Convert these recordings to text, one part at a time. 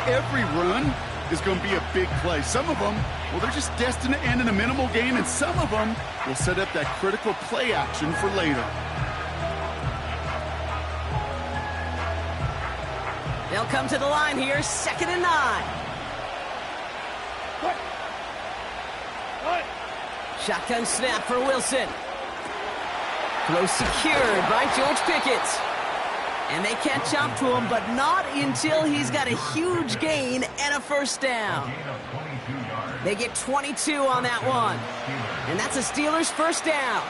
every run is going to be a big play. Some of them, well, they're just destined to end in a minimal gain, and some of them will set up that critical play action for later. They'll come to the line here, 2nd and 9. Shotgun snap for Wilson. Throw secured by George Pickens. And they catch up to him, but not until he's got a huge gain and a first down. They get 22 on that one. And that's a Steelers first down.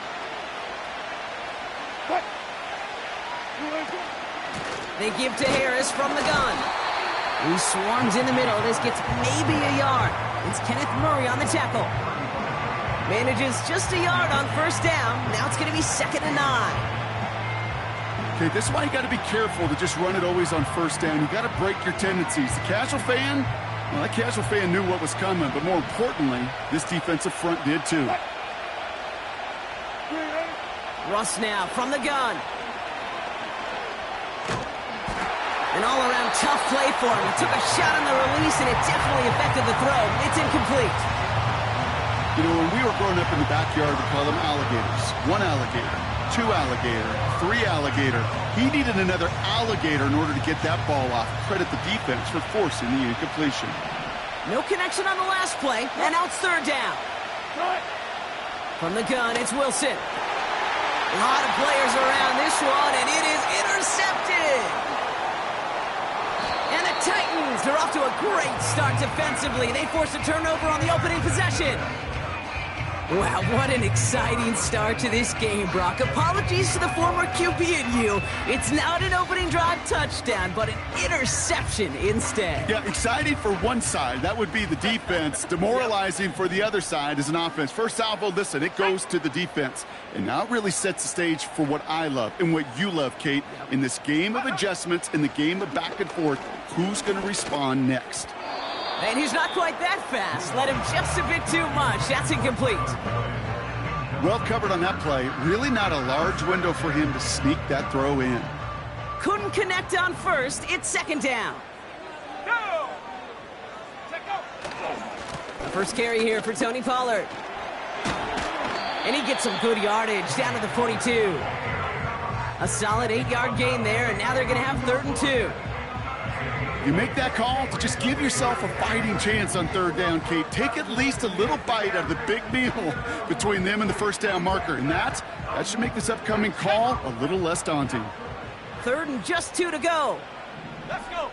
They give to Harris from the gun. He swarms in the middle. This gets maybe a yard. It's Kenneth Murray on the tackle. Manages just a yard on first down. Now it's going to be 2nd and 9. Okay, this is why you got to be careful to just run it always on first down. You got to break your tendencies. The casual fan, well, that casual fan knew what was coming, but more importantly, this defensive front did too. Russ now from the gun. An all-around tough play for him. He took a shot on the release, and it definitely affected the throw. It's incomplete. You know, when we were growing up in the backyard, we called them alligators. 1 alligator, 2 alligator, 3 alligator. He needed another alligator in order to get that ball off. Credit the defense for forcing the incompletion. No connection on the last play, and now it's 3rd down. From the gun, it's Wilson. A lot of players around this one, and it is intercepted. And the Titans are off to a great start defensively. They force a turnover on the opening possession. Wow, what an exciting start to this game, Brock. Apologies to the former QB and you. It's not an opening drive touchdown, but an interception instead. Yeah, exciting for one side. That would be the defense. Demoralizing for the other side as an offense. First salvo, listen, it goes to the defense. And now it really sets the stage for what I love and what you love, Kate. In this game of adjustments, in the game of back and forth, who's going to respond next? And he's not quite that fast. Let him just a bit too much. That's incomplete. Well covered on that play. Really not a large window for him to sneak that throw in. Couldn't connect on first. It's 2nd down. The first carry here for Tony Pollard. And he gets some good yardage down to the 42. A solid 8-yard gain there, and now they're going to have 3rd and 2. You make that call to just give yourself a fighting chance on 3rd down, Kate. Take at least a little bite out of the big meal between them and the first down marker. And that should make this upcoming call a little less daunting. 3rd and just 2 to go. Let's go.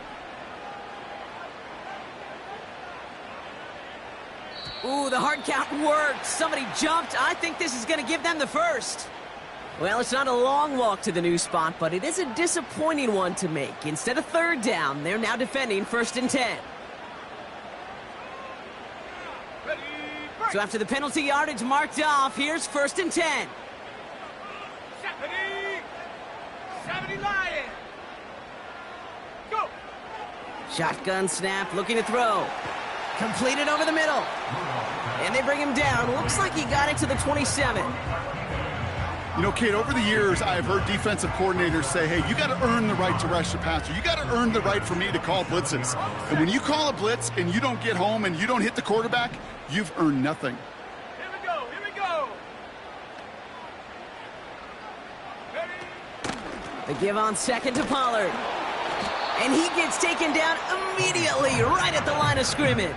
Ooh, the hard count worked. Somebody jumped. I think this is going to give them the first. Well, it's not a long walk to the new spot, but it is a disappointing one to make. Instead of 3rd down, they're now defending 1st and 10. So after the penalty yardage marked off, here's 1st and 10. 70 Lions. Go. Shotgun snap, looking to throw. Completed over the middle. And they bring him down. Looks like he got it to the 27. You know, Kate, over the years, I've heard defensive coordinators say, hey, you got to earn the right to rush the passer. You got to earn the right for me to call blitzes. And when you call a blitz and you don't get home and you don't hit the quarterback, you've earned nothing. Here we go. Here we go. The give on 2nd to Pollard. And he gets taken down immediately right at the line of scrimmage.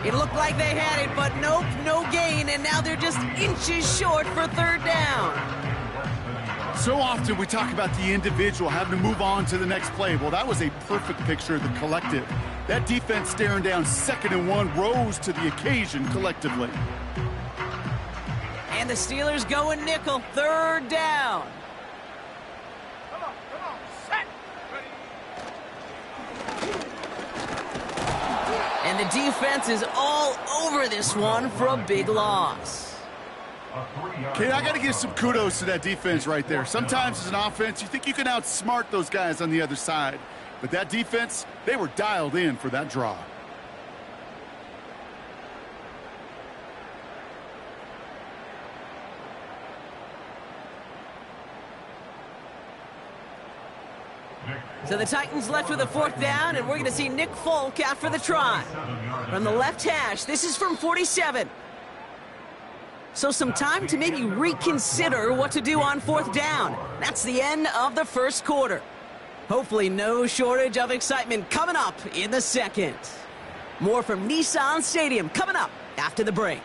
It looked like they had it, but nope, no gain, and now they're just inches short for 3rd down. So often we talk about the individual having to move on to the next play. Well, that was a perfect picture of the collective. That defense staring down 2nd and 1 rose to the occasion collectively. And the Steelers going nickel, 3rd down. Come on. Set. Ready. And the defense is all over this one for a big loss. Kate, I got to give some kudos to that defense right there. Sometimes as an offense, you think you can outsmart those guys on the other side. But that defense, they were dialed in for that draw. So the Titans left with a 4th down, and we're going to see Nick Folk after the try. From the left hash, this is from 47. So some time to maybe reconsider what to do on 4th down. That's the end of the first quarter. Hopefully no shortage of excitement coming up in the second. More from Nissan Stadium coming up after the break.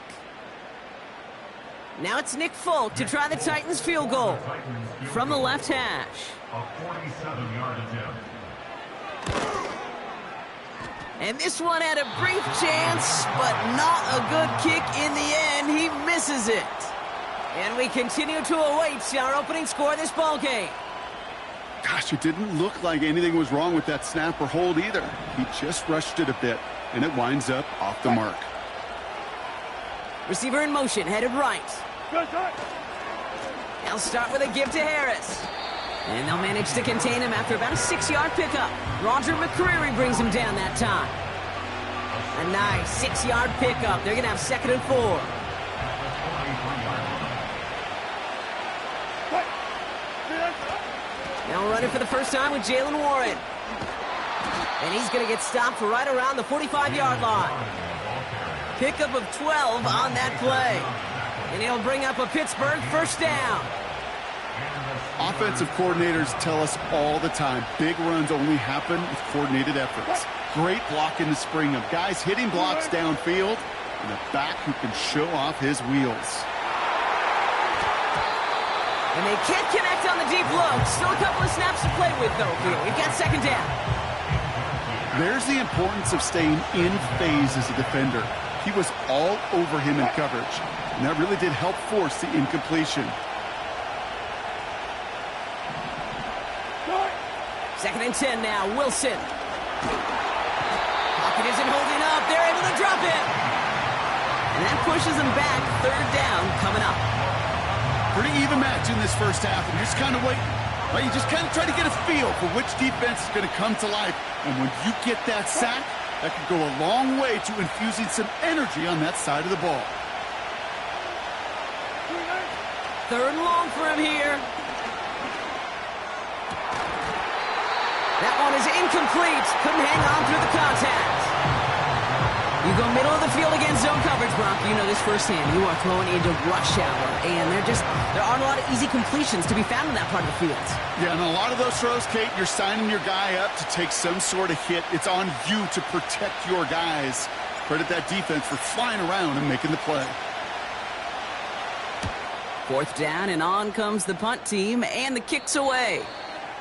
Now it's Nick Folk to try the Titans field goal from the left hash. A 47-yard attempt. And this one had a brief chance, but not a good kick in the end. He misses it. And we continue to await our opening score of this ball game. Gosh, it didn't look like anything was wrong with that snap or hold either. He just rushed it a bit, and it winds up off the mark. Receiver in motion, headed right. Good, good. They'll start with a give to Harris. And they'll manage to contain him after about a 6-yard pickup. Roger McCreary brings him down that time. A nice 6-yard pickup. They're going to have 2nd and 4. Now running for the first time with Jaylen Warren. And he's going to get stopped right around the 45-yard line. Pickup of 12 on that play. And he'll bring up a Pittsburgh 1st down. Offensive coordinators tell us all the time, big runs only happen with coordinated efforts. Great block in the spring of guys hitting blocks downfield and a back who can show off his wheels. And they can't connect on the deep low. Still a couple of snaps to play with, though, here. We've got 2nd down. There's the importance of staying in phase as a defender. He was all over him in coverage, and that really did help force the incompletion. 2nd and 10 now, Wilson. Pocket isn't holding up. They're able to drop it. And that pushes them back. 3rd down coming up. Pretty even match in this first half, and you're just kind of waiting. Right? You just kind of try to get a feel for which defense is going to come to life. And when you get that sack, that can go a long way to infusing some energy on that side of the ball. 3rd and long for him here. That one is incomplete. Couldn't hang on through the contact. You go middle of the field against zone coverage, Brock. You know this firsthand. You are throwing into rush hour, and there aren't a lot of easy completions to be found in that part of the field. Yeah, and a lot of those throws, Kate, you're signing your guy up to take some sort of hit. It's on you to protect your guys. Credit that defense for flying around and making the play. 4th down, and on comes the punt team, and the kick's away.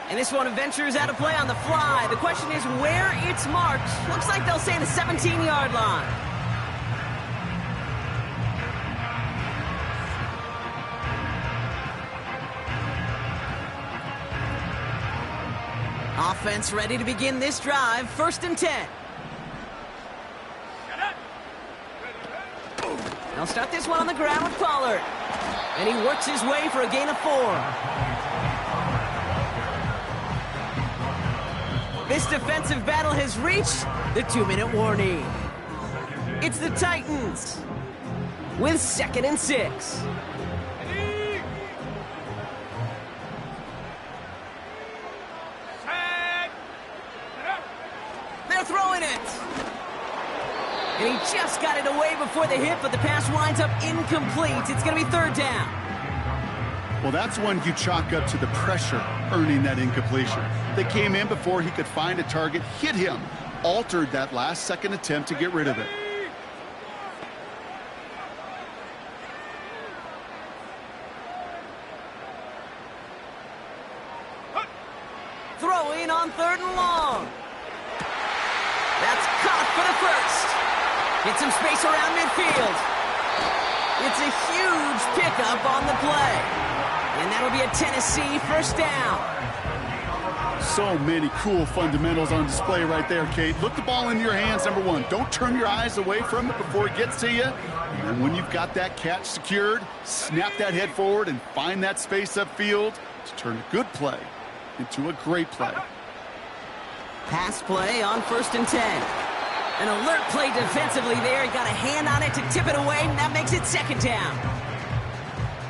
And this one ventures out of play on the fly. The question is where it's marked. Looks like they'll say the 17-yard line. Offense ready to begin this drive. 1st and 10. They'll start this one on the ground with Pollard. And he works his way for a gain of 4. This defensive battle has reached the 2-minute warning. It's the Titans with 2nd and 6. They're throwing it. And he just got it away before the hit, but the pass winds up incomplete. It's going to be 3rd down. Well, that's one you chalk up to the pressure earning that incompletion. They came in before he could find a target, hit him, altered that last-second attempt to get rid of it. Throwing on 3rd and long. That's caught for the 1st. Get some space around midfield. It's a huge pickup on the play. And that'll be a Tennessee 1st down. So many cool fundamentals on display right there, Kate. Look the ball into your hands, number one. Don't turn your eyes away from it before it gets to you. And then when you've got that catch secured, snap that head forward and find that space upfield to turn a good play into a great play. Pass play on 1st and 10. An alert play defensively there. He got a hand on it to tip it away, and that makes it 2nd down.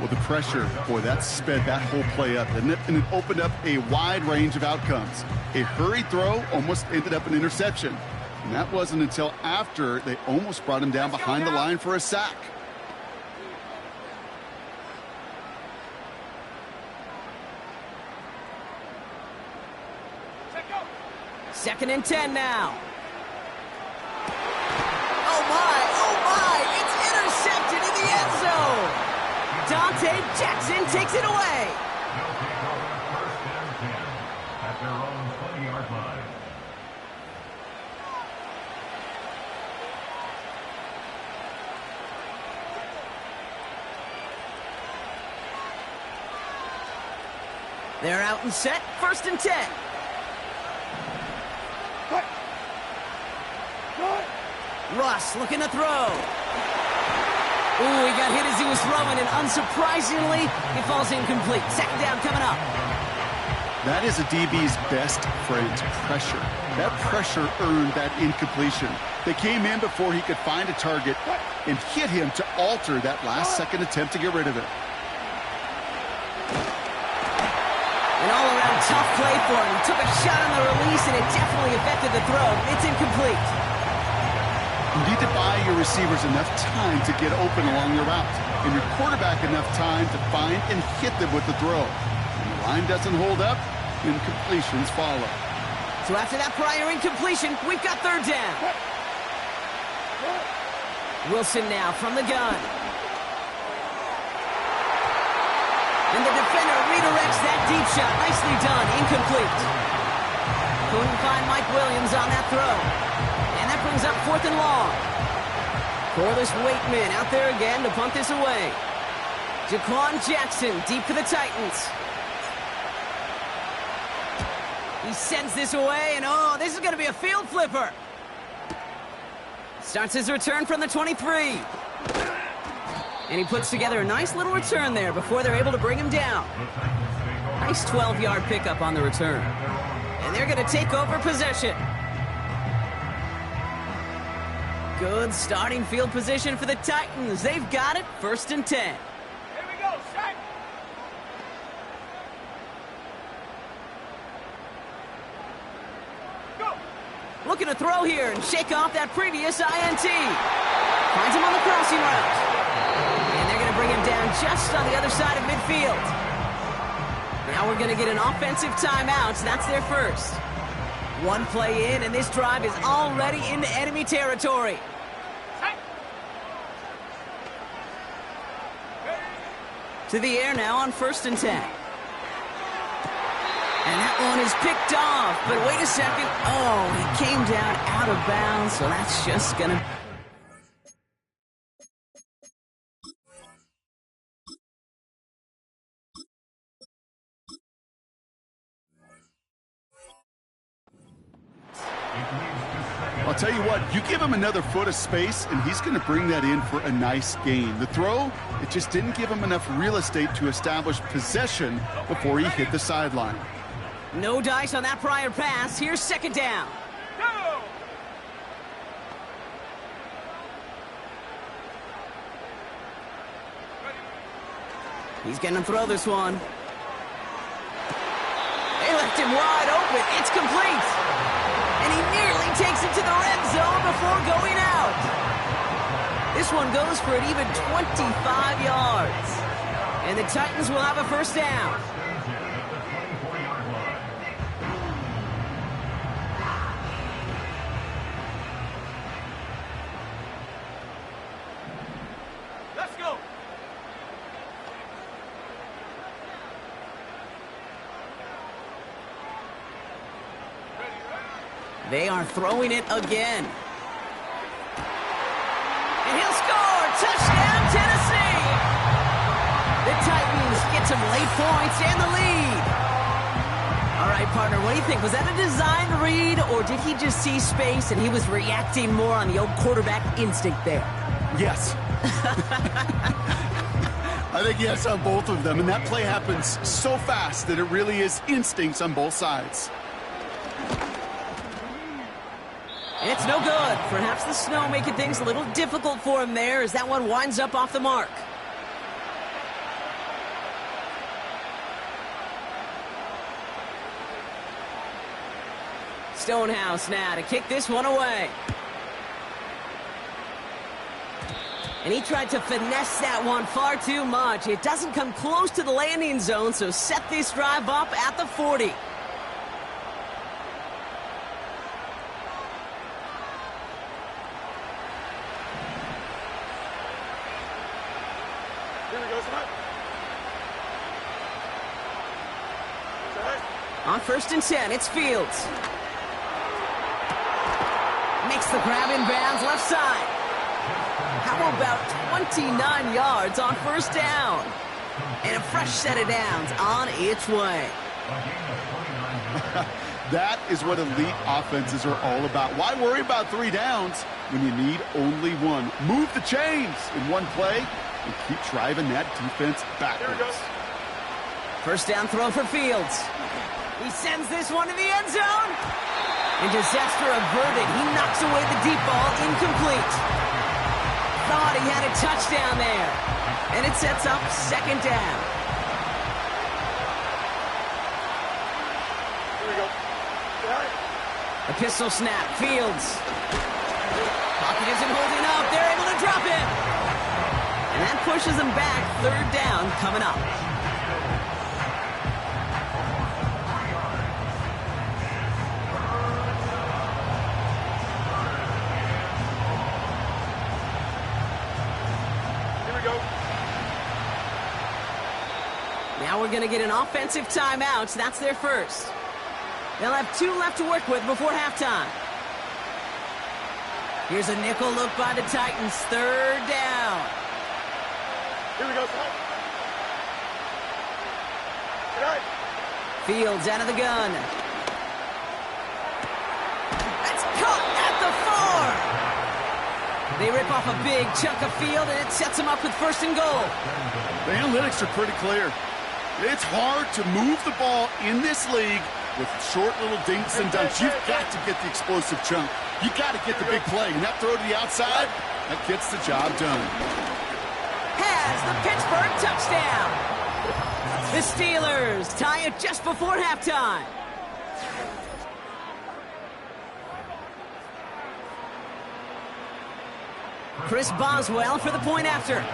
Well, the pressure, boy, that sped that whole play up, didn't it? And it opened up a wide range of outcomes. A hurried throw almost ended up an interception. And that wasn't until after they almost brought him down behind the line for a sack. Second and 10 now. Oh my, it's intercepted in the end zone. Dante Jackson takes it away. They'll take over first and 10 at their own 20-yard line. They're out and set, first and 10. Russ looking to throw. Ooh, he got hit as he was throwing, and unsurprisingly, he falls incomplete. Second down coming up. That is a DB's best friend, pressure. That pressure earned that incompletion. They came in before he could find a target and hit him to alter that last-second attempt to get rid of it. An all-around tough play for him. He took a shot on the release, and it definitely affected the throw. It's incomplete. You need to buy your receivers enough time to get open along the route, and your quarterback enough time to find and hit them with the throw. When the line doesn't hold up, incompletions follow. So after that prior incompletion, we've got third down. Wilson now from the gun. And the defender redirects that deep shot. Nicely done. Incomplete. Couldn't find Mike Williams on that throw. And that brings up fourth and long. Corliss Waitman out there again to punt this away. Jaquan Jackson deep for the Titans. He sends this away, and oh, this is going to be a field flipper. Starts his return from the 23. And he puts together a nice little return there before they're able to bring him down. Nice 12-yard pickup on the return. And they're going to take over possession. Good starting field position for the Titans. They've got it, first and 10. Here we go, set. Go. Looking to throw here and shake off that previous INT. Finds him on the crossing route. And they're going to bring him down just on the other side of midfield. Now we're going to get an offensive timeout. That's their first. One play in, and this drive is already into enemy territory. To the air now on first and 10. And that one is picked off, but wait a second. Oh, he came down out of bounds, so that's just going to... I'll tell you what, you give him another foot of space, and he's going to bring that in for a nice gain. The throw, it just didn't give him enough real estate to establish possession before he hit the sideline. No dice on that prior pass. Here's second down. Go. He's going to throw this one. They left him wide open. It's complete. And he nearly takes it to the red zone before going out. This one goes for an even 25 yards. And the Titans will have a first down. Let's go. They are throwing it again. And he'll score! Touchdown, Tennessee! The Titans get some late points and the lead. All right, partner, what do you think? Was that a designed read, or did he just see space and he was reacting more on the old quarterback instinct there? Yes. I think yes on both of them, and that play happens so fast that it really is instincts on both sides. It's no good. Perhaps the snow making things a little difficult for him there as that one winds up off the mark. Stonehouse now to kick this one away. And he tried to finesse that one far too much. It doesn't come close to the landing zone, so set this drive up at the 40. Here we go, son. On 1st and 10, it's Fields. Makes the grab in bounds left side. How about 29 yards on 1st down? And a fresh set of downs on its way. That is what elite offenses are all about. Why worry about 3 downs when you need only one? Move the chains in one play and keep driving that defense backwards. 1st down throw for Fields. He sends this one to the end zone. And disaster averted. He knocks away the deep ball, incomplete. Thought he had a touchdown there. And it sets up 2nd down. Here we go. A pistol snap. Fields. Pocket isn't holding up. They're able to drop it. And that pushes them back. 3rd down coming up. Now we're going to get an offensive timeout. That's their first. They'll have 2 left to work with before halftime. Here's a nickel look by the Titans. 3rd down. Here we go, son. Good night. Fields out of the gun. That's caught at the 4. They rip off a big chunk of field, and it sets them up with 1st and goal. The analytics are pretty clear. It's hard to move the ball in this league with short little dinks and dunks. You've got to get the explosive chunk. You got to get the big play. And that throw to the outside, that gets the job done. Has the Pittsburgh touchdown. The Steelers tie it just before halftime. Chris Boswell for the point after.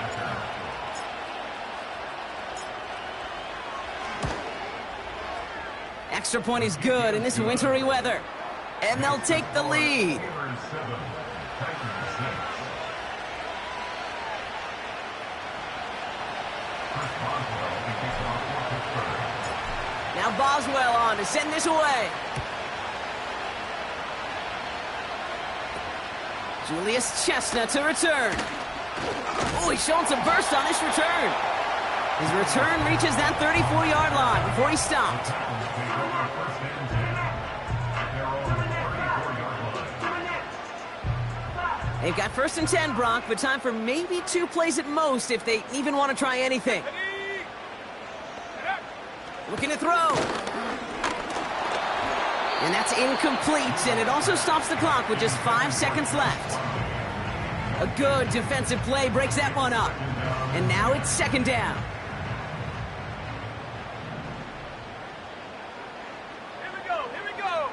Extra point is good in this wintry weather. And they'll take the lead. Now Boswell on to send this away. Julius Chestnut to return. Oh, he's showing some burst on this return. His return reaches that 34-yard line before he's stopped. They've got 1st and 10, Brock, but time for maybe 2 plays at most if they even want to try anything. Looking to throw. And that's incomplete, and it also stops the clock with just 5 seconds left. A good defensive play breaks that one up. And now it's 2nd down. Here we go.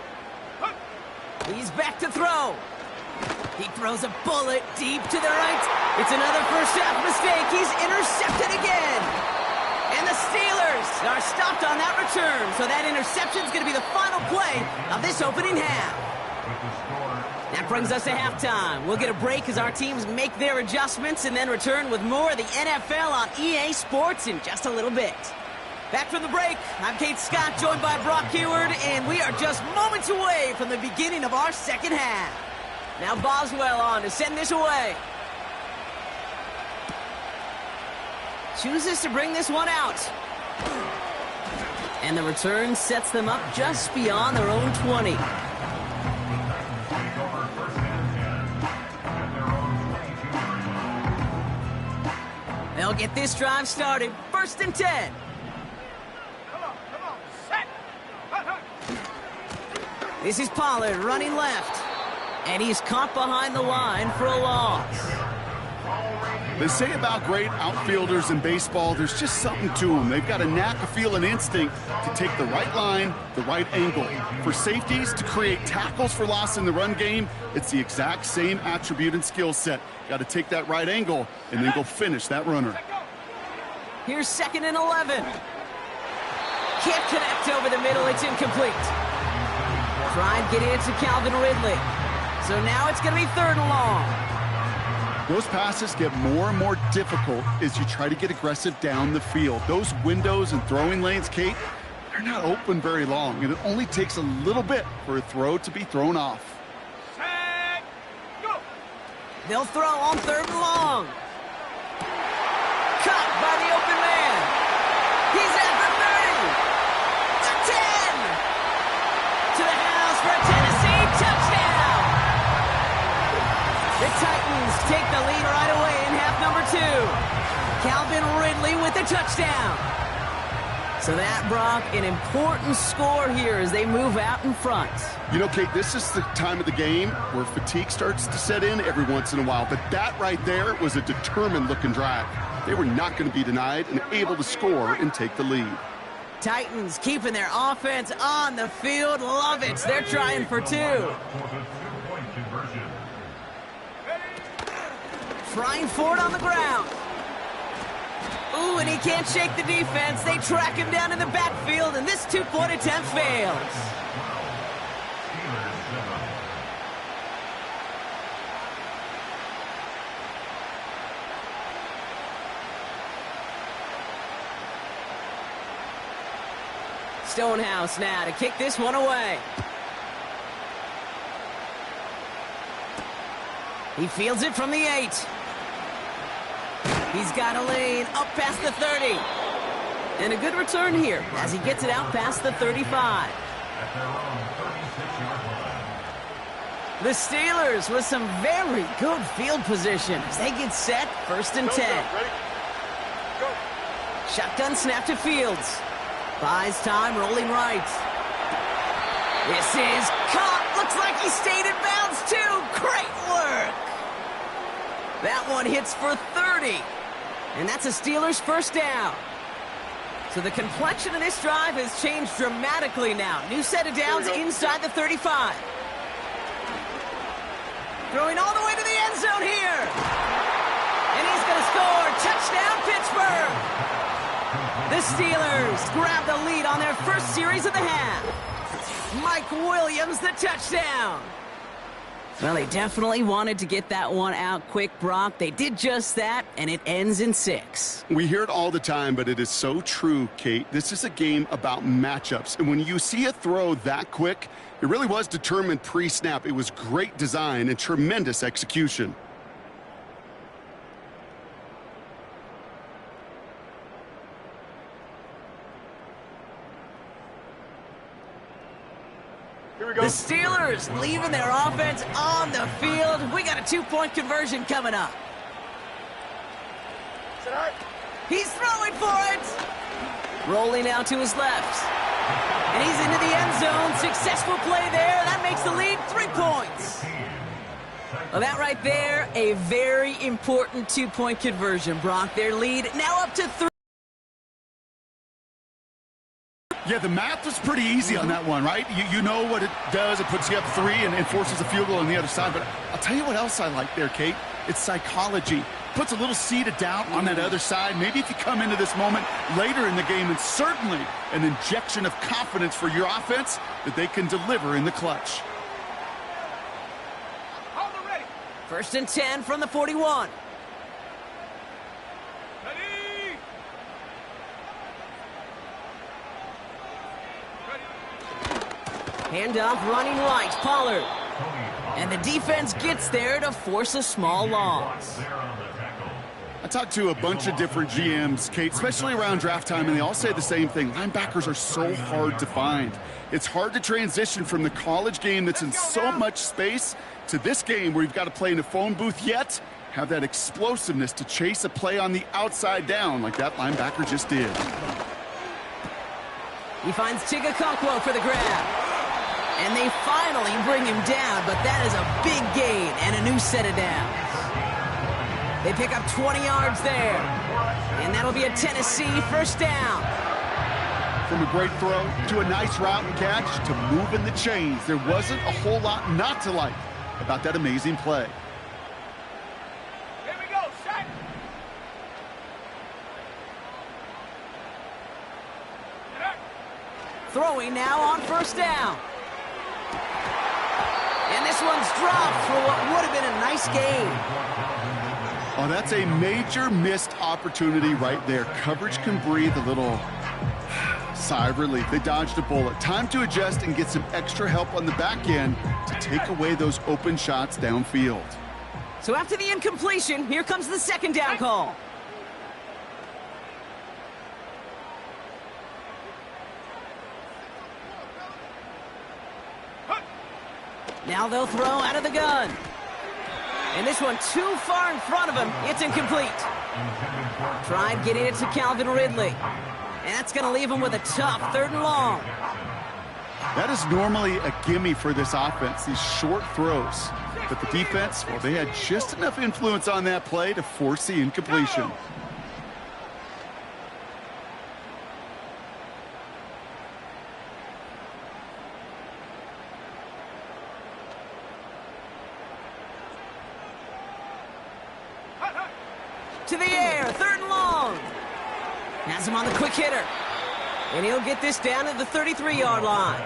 He's back to throw. He throws a bullet deep to the right. It's another first half mistake. He's intercepted again. And the Steelers are stopped on that return. So that interception is going to be the final play of this opening half. That brings us to halftime. We'll get a break as our teams make their adjustments and then return with more of the NFL on EA Sports in just a little bit. Back from the break, I'm Kate Scott, joined by Brock Huard, and we are just moments away from the beginning of our second half. Now Boswell on to send this away. Chooses to bring this one out. And the return sets them up just beyond their own 20. They'll get this drive started. 1st and 10. Come on. Set. This is Pollard running left. And he's caught behind the line for a loss. They say about great outfielders in baseball, there's just something to them. They've got a knack, a feel, an instinct to take the right line, the right angle. For safeties, to create tackles for loss in the run game, it's the exact same attribute and skill set. Got to take that right angle and then go finish that runner. Here's 2nd and 11. Can't connect over the middle. It's incomplete. Tried getting it to Calvin Ridley. So now it's going to be 3rd and long. Those passes get more and more difficult as you try to get aggressive down the field. Those windows and throwing lanes, Kate, they're not open very long, and it only takes a little bit for a throw to be thrown off. Set, go. They'll throw on 3rd and long. Caught by the open man. He's at the 30. The 10. To the house for a Tennessee touchdown. The Titans take the lead right away in half number 2. Calvin Ridley with the touchdown. So that, Brock, an important score here as they move out in front. You know, Kate, this is the time of the game where fatigue starts to set in every once in a while. But that right there was a determined-looking drive. They were not going to be denied and able to score and take the lead. Titans keeping their offense on the field. Love it. They're trying for 2. Frying Ford on the ground. Ooh, and he can't shake the defense. They track him down in the backfield, and this 2-point attempt fails. Stonehouse now to kick this one away. He fields it from the 8. He's got a lane up past the 30. And a good return here as he gets it out past the 35. The Steelers with some very good field position as they get set, 1st and 10. Ready? Go. Shotgun snap to Fields. Buys time, rolling right. This is caught. Looks like he stayed in bounds too. Great work. That one hits for 30. And that's a Steelers 1st down. So the complexion of this drive has changed dramatically now. New set of downs inside the 35. Throwing all the way to the end zone here. And he's going to score. Touchdown, Pittsburgh. The Steelers grab the lead on their first series of the half. Mike Williams, the touchdown. Well, they definitely wanted to get that one out quick, Brock. They did just that, and it ends in 6. We hear it all the time, but it is so true, Kate. This is a game about matchups. And when you see a throw that quick, it really was determined pre-snap. It was great design and tremendous execution. The Steelers leaving their offense on the field. We got a 2-point conversion coming up. He's throwing for it. Rolling out to his left. And he's into the end zone. Successful play there. That makes the lead 3 points. Well, that right there, a very important 2-point conversion, Brock. Their lead now up to 3. Yeah, the math was pretty easy on that one, right? You know what it does. It puts you up 3 and forces a field goal on the other side. But I'll tell you what else I like there, Kate. It's psychology. Puts a little seed of doubt on that other side. Maybe if you come into this moment later in the game, and certainly an injection of confidence for your offense that they can deliver in the clutch. Hold it ready. 1st and 10 from the 41. Ready. Handoff running right, Pollard. And the defense gets there to force a small loss. I talked to a bunch of different GMs, Kate, especially around draft time, and they all say the same thing. Linebackers are so hard to find. It's hard to transition from the college game that's in so much space to this game where you've got to play in a phone booth, yet have that explosiveness to chase a play on the outside down like that linebacker just did. He finds Chigakonkwo for the grab. And they finally bring him down, but that is a big gain and a new set of downs. They pick up 20 yards there. And that'll be a Tennessee first down. From a great throw to a nice route and catch to moving the chains, there wasn't a whole lot not to like about that amazing play. Here we go, set. Throwing now on first down. And this one's dropped for what would have been a nice gain. Oh, that's a major missed opportunity right there. Coverage can breathe a little sigh of relief. They dodged a bullet. Time to adjust and get some extra help on the back end to take away those open shots downfield. So after the incompletion, here comes the second down call. Now they'll throw out of the gun. And this one too far in front of him. It's incomplete. Tried getting it to Calvin Ridley. And that's going to leave him with a tough 3rd and long. That is normally a gimme for this offense, these short throws. But the defense, well, they had just enough influence on that play to force the incompletion. To the air, 3rd and long. Has him on the quick hitter. And he'll get this down to the 33-yard line.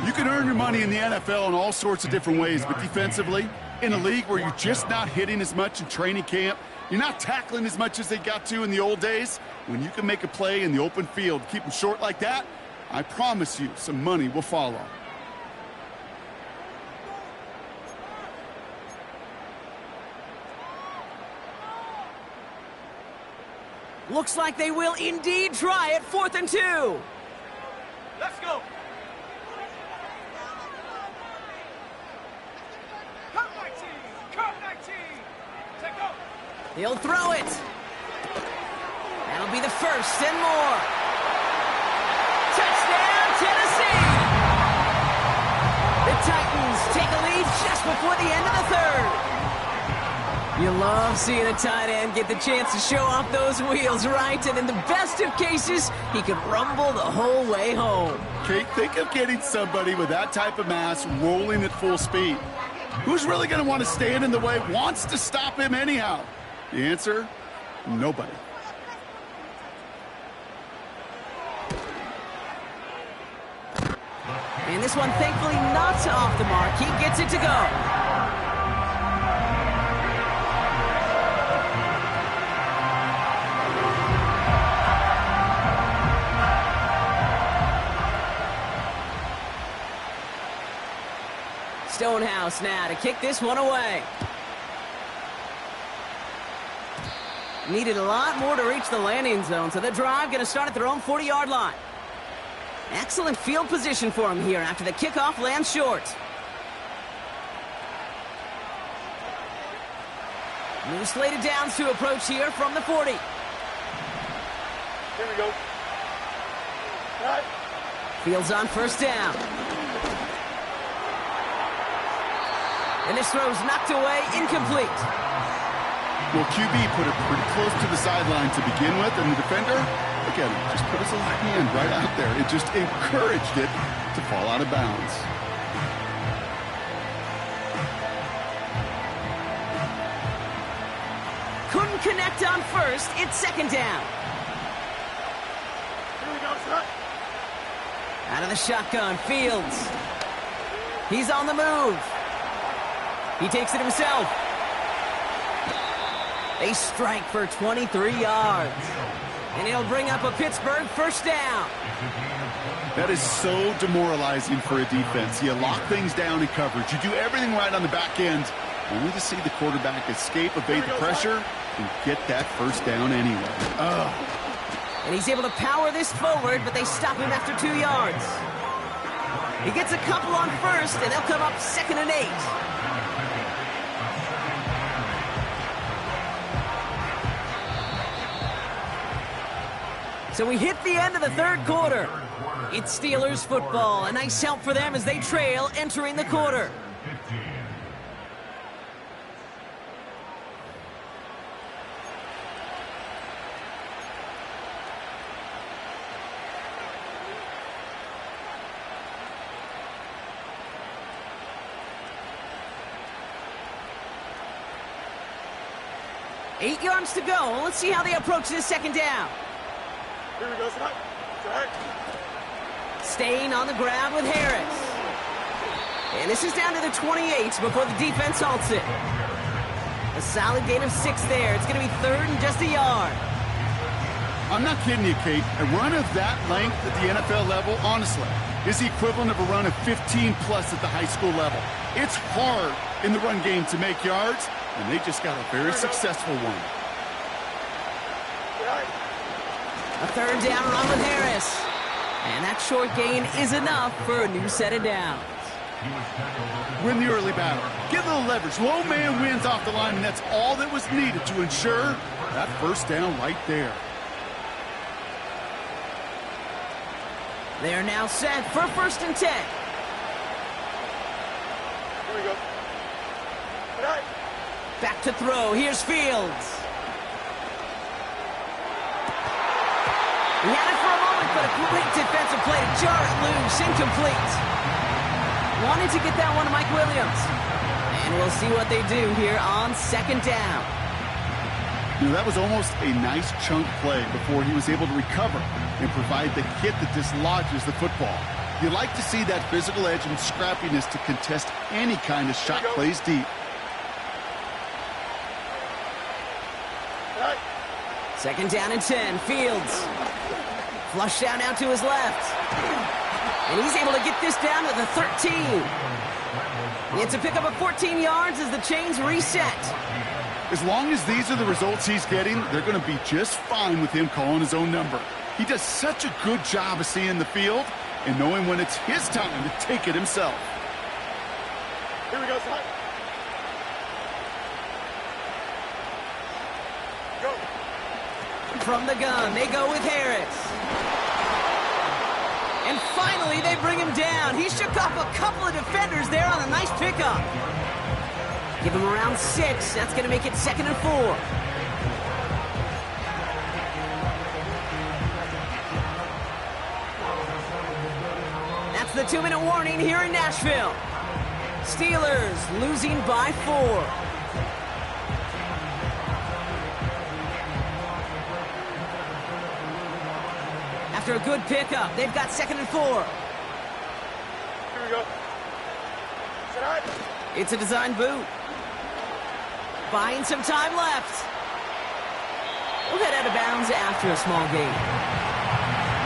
You can earn your money in the NFL in all sorts of different ways, but defensively, in a league where you're just not hitting as much in training camp, you're not tackling as much as they got to in the old days, when you can make a play in the open field, keep them short like that, I promise you some money will follow. Looks like they will indeed try it. 4th and 2. Let's go. Cut 19. Cut 19. Take go. He'll throw it. That'll be the first and more. Touchdown, Tennessee. The Titans take a lead just before the end of the 3rd. You love seeing a tight end get the chance to show off those wheels, right? And in the best of cases, he could rumble the whole way home. Kate, think of getting somebody with that type of mass rolling at full speed. Who's really going to want to stand in the way, wants to stop him anyhow? The answer, nobody. And this one, thankfully, not off the mark. He gets it to go. Stonehouse now to kick this one away. Needed a lot more to reach the landing zone, so the drive going to start at their own 40-yard line. Excellent field position for him here after the kickoff lands short. New slated downs to approach here from the 40. Here we go. Cut. Fields on first down. And this throw's knocked away, incomplete. Well, QB put it pretty close to the sideline to begin with, and the defender, look at him, just put his little hand right out there. It just encouraged it to fall out of bounds. Couldn't connect on first. It's 2nd down. Here we go, son. Out of the shotgun, Fields. He's on the move. He takes it himself. They strike for 23 yards. And he'll bring up a Pittsburgh first down. That is so demoralizing for a defense. You lock things down in coverage. You do everything right on the back end, only to see the quarterback escape, evade the pressure, and get that first down anyway. And he's able to power this forward, but they stop him after 2 yards. He gets a couple on first, and they'll come up 2nd and 8. So we hit the end of the 3rd quarter. It's Steelers football. A nice help for them as they trail entering the quarter. 8 yards to go. Let's see how they approach this second down. Here we go, Scott. Staying on the ground with Harris. And this is down to the 28 before the defense halts it. A solid gain of 6 there. It's going to be 3rd and just a yard. I'm not kidding you, Kate. A run of that length at the NFL level, honestly, is the equivalent of a run of 15-plus at the high school level. It's hard in the run game to make yards, and they just got a very successful one. A 3rd down run with Harris. And that short gain is enough for a new set of downs. Win the early battle. Get a little leverage. Low man wins off the line, and that's all that was needed to ensure that first down right there. They are now set for 1st and 10. Here we go. Back to throw. Here's Fields. He had it for a moment, but a great defensive play to jar it loose. Incomplete. Wanted to get that one to Mike Williams. And we'll see what they do here on 2nd down. You know, that was almost a nice chunk play before he was able to recover and provide the hit that dislodges the football. You like to see that physical edge and scrappiness to contest any kind of shot plays deep. Second down and 10. Fields. Flush down out to his left. And he's able to get this down to the 13. It's a pickup of 14 yards as the chains reset. As long as these are the results he's getting, they're going to be just fine with him calling his own number. He does such a good job of seeing the field and knowing when it's his time to take it himself. Here we go, Scott. Go. From the gun, they go with Harris. And finally, they bring him down. He shook off a couple of defenders there on a nice pickup. Give him around 6. That's going to make it 2nd and 4. That's the 2-minute warning here in Nashville. Steelers losing by 4. After a good pickup, they've got 2nd and 4. Here we go. It's a design boot. Buying some time left. We'll get out of bounds after a small gain.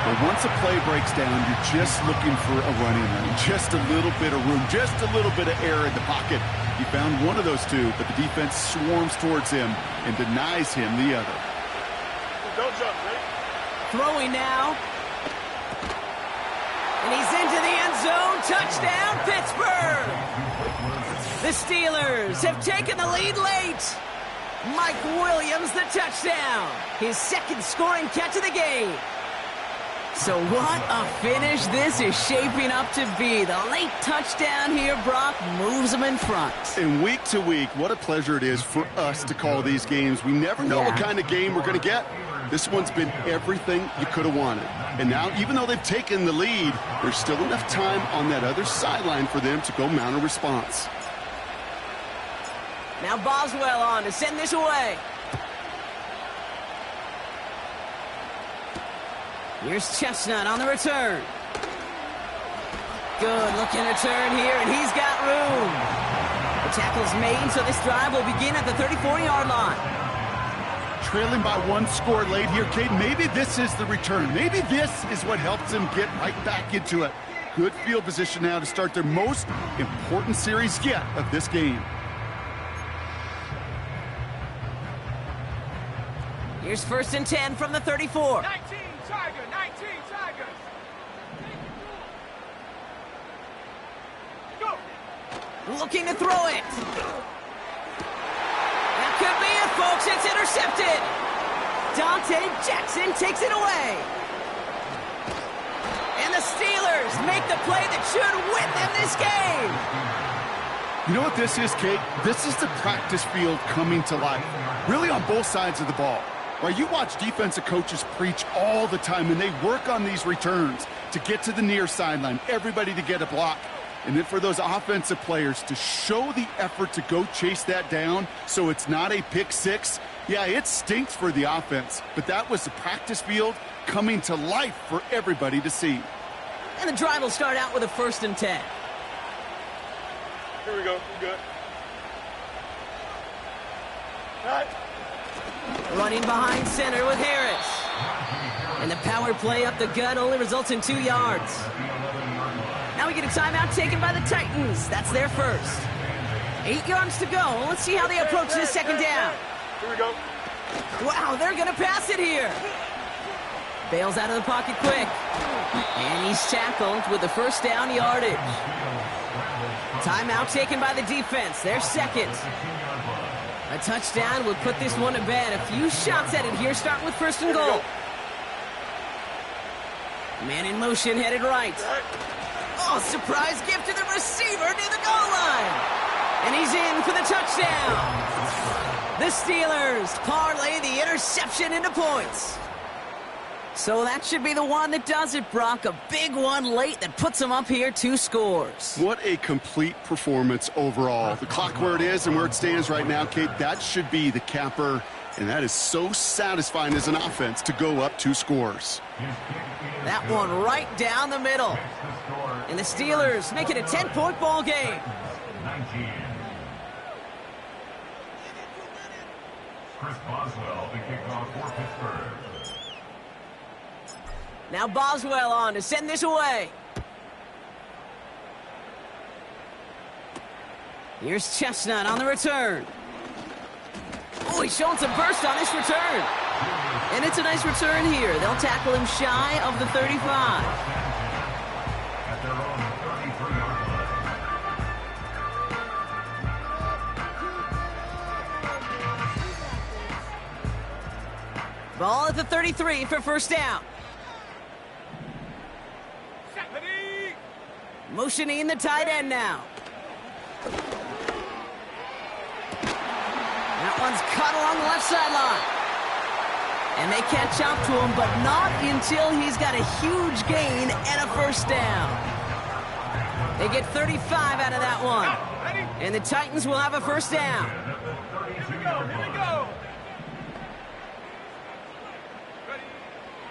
But once a play breaks down, you're just looking for a running lane. Just a little bit of room, just a little bit of air in the pocket. He found one of those two, but the defense swarms towards him and denies him the other. Don't jump, ready? Throwing now. And he's into the end zone. Touchdown, Pittsburgh! The Steelers have taken the lead late. Mike Williams, the touchdown. His 2nd scoring catch of the game. So what a finish this is shaping up to be. The late touchdown here, Brock, moves them in front. And week to week, what a pleasure it is for us to call these games. We never know what kind of game we're going to get. This one's been everything you could have wanted. And now, even though they've taken the lead, there's still enough time on that other sideline for them to go mount a response. Now Boswell on to send this away. Here's Chestnut on the return. Good looking return here, and he's got room. The tackle's made, so this drive will begin at the 34-yard line. Trailing by 1 score late here, Kate. Maybe this is the return. Maybe this is what helps them get right back into it. Good field position now to start their most important series yet of this game. Here's 1st and 10 from the 34. 19 Tiger, 19 Tigers. Go. Looking to throw it. That could be it, folks. It's intercepted. Dante Jackson takes it away. And the Steelers make the play that should win them this game. You know what this is, Kate? This is the practice field coming to life. Really on both sides of the ball. Right, you watch defensive coaches preach all the time, and they work on these returns to get to the near sideline, everybody to get a block. And then for those offensive players to show the effort to go chase that down so it's not a pick six, yeah, it stinks for the offense. But that was the practice field coming to life for everybody to see. And the drive will start out with a 1st and 10. Here we go. We're good. All right. Running behind center with Harris. And the power play up the gut only results in 2 yards. Now we get a timeout taken by the Titans. That's their first. 8 yards to go. Let's see how they approach this 2nd down. Here we go. Wow, they're going to pass it here. Bails out of the pocket quick. And he's tackled with the 1st down yardage. Timeout taken by the defense. Their second. A touchdown would put this one to bed. A few shots at it here, starting with 1st and goal. Man in motion, headed right. Oh, surprise gift to the receiver near the goal line. And he's in for the touchdown. The Steelers parlay the interception into points. So that should be the one that does it, Brock. A big one late that puts them up here 2 scores. What a complete performance overall. The clock where it is and where it stands right now, Kate, that should be the capper. And that is so satisfying as an offense to go up 2 scores. That one right down the middle. And the Steelers make it a 10-point ball game. 19. Chris Boswell, the kickoff for Pittsburgh. Now Boswell on to send this away. Here's Chestnut on the return. Oh, he's showing some burst on this return. And it's a nice return here. They'll tackle him shy of the 35. At their own 33-yard line. Ball at the 33 for 1st down. Ready. Motioning the tight end now. That one's cut along the left sideline. And they catch up to him, but not until he's got a huge gain and a 1st down. They get 35 out of that one. And the Titans will have a 1st down. Here we go. Here we go.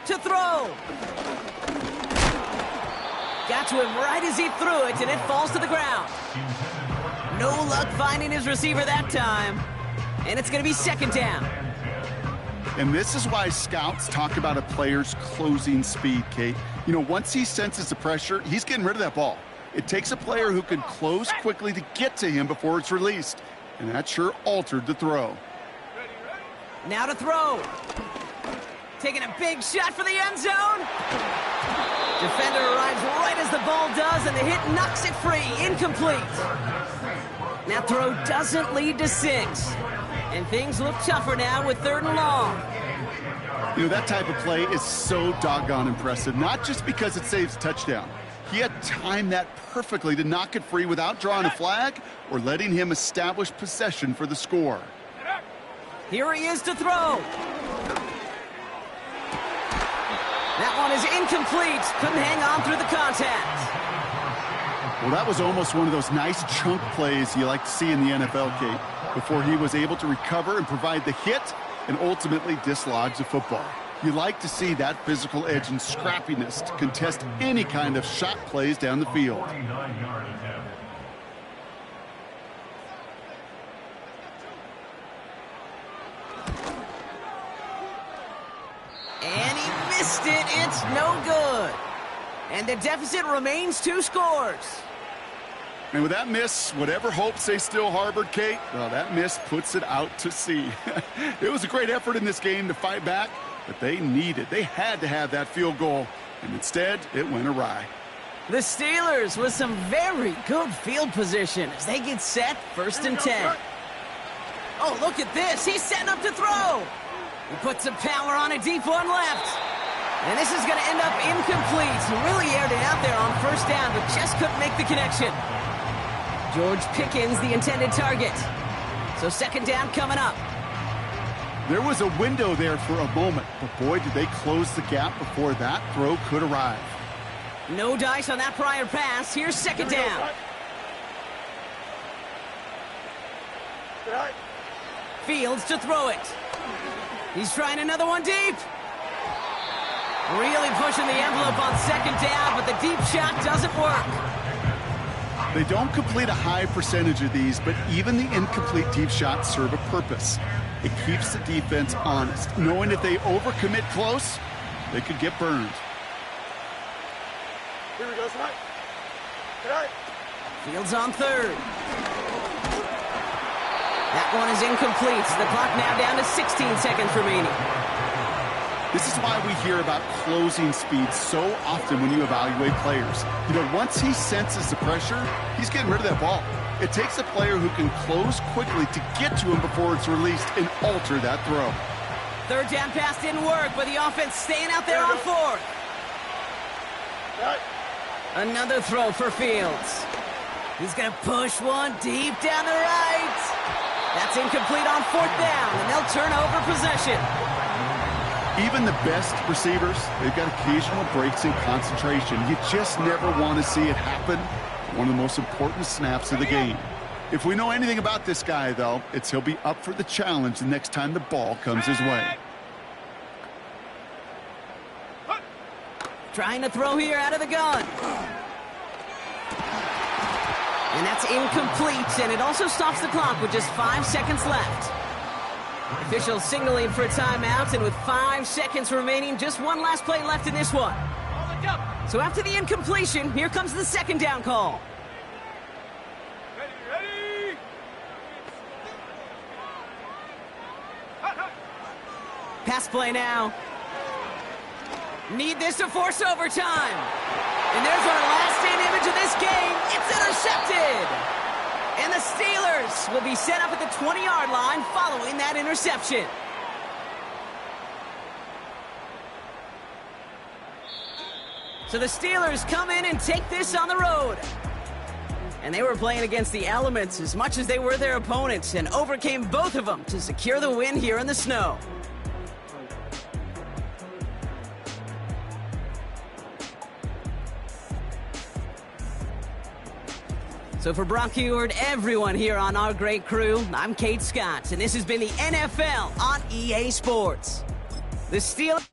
To throw. Got to him right as he threw it, and it falls to the ground. No luck finding his receiver that time. And it's going to be 2nd down. And this is why scouts talk about a player's closing speed, Kate. You know, once he senses the pressure, he's getting rid of that ball. It takes a player who can close quickly to get to him before it's released. And that sure altered the throw. Now to throw. Taking a big shot for the end zone. Defender arrives right as the ball does, and the hit knocks it free. Incomplete. That throw doesn't lead to 6. And things look tougher now with 3rd and long. You know, that type of play is so doggone impressive, not just because it saves a touchdown. He had timed that perfectly to knock it free without drawing a flag or letting him establish possession for the score. Here he is to throw. That one is incomplete. Couldn't hang on through the contact. Well, that was almost one of those nice chunk plays you like to see in the NFL, Kate, before he was able to recover and provide the hit and ultimately dislodge the football. You like to see that physical edge and scrappiness to contest any kind of shot plays down the field. 49-yard attempt. And he missed it. It's no good. And the deficit remains 2 scores. And with that miss, whatever hopes they still harbored, Kate, well, that miss puts it out to sea. It was a great effort in this game to fight back, but they had to have that field goal, and instead, it went awry. The Steelers with some very good field position as they get set 1st and 10. Oh, look at this. He's setting up to throw. He puts some power on a deep one left. And this is going to end up incomplete. He really aired it out there on 1st down, but just couldn't make the connection. George Pickens, the intended target. So 2nd down coming up. There was a window there for a moment, but boy, did they close the gap before that throw could arrive. No dice on that prior pass. Here's 2nd down. Right. Fields to throw it. He's trying another one deep. Really pushing the envelope on second down, but the deep shot doesn't work. They don't complete a high percentage of these, but even the incomplete deep shots serve a purpose. It keeps the defense honest, knowing if they overcommit close, they could get burned. Here we go, tonight. Right. Fields on third. That one is incomplete. The clock now down to 16 seconds remaining. This is why we hear about closing speed so often when you evaluate players. You know, once he senses the pressure, he's getting rid of that ball. It takes a player who can close quickly to get to him before it's released and alter that throw. Third down pass didn't work, but the offense staying out there on fourth. Right. Another throw for Fields. He's going to push one deep down the right. That's incomplete on fourth down, and they'll turn over possession. Even the best receivers, they've got occasional breaks in concentration. You just never want to see it happen. One of the most important snaps of the game. If we know anything about this guy, though, it's he'll be up for the challenge the next time the ball comes his way. Trying to throw here out of the gun. And that's incomplete, and it also stops the clock with just 5 seconds left. Officials signaling for a timeout, and with 5 seconds remaining, just one last play left in this one. So after the incompletion, here comes the second down call. Ready. Pass play now. Need this to force overtime. And there's our last-stand image of this game. It's intercepted. And the Steelers will be set up at the 20-yard line following that interception. So the Steelers come in and take this on the road. And they were playing against the elements as much as they were their opponents and overcame both of them to secure the win here in the snow. So for Brock Huard, everyone here on our great crew, I'm Kate Scott, and this has been the NFL on EA Sports. The Steelers...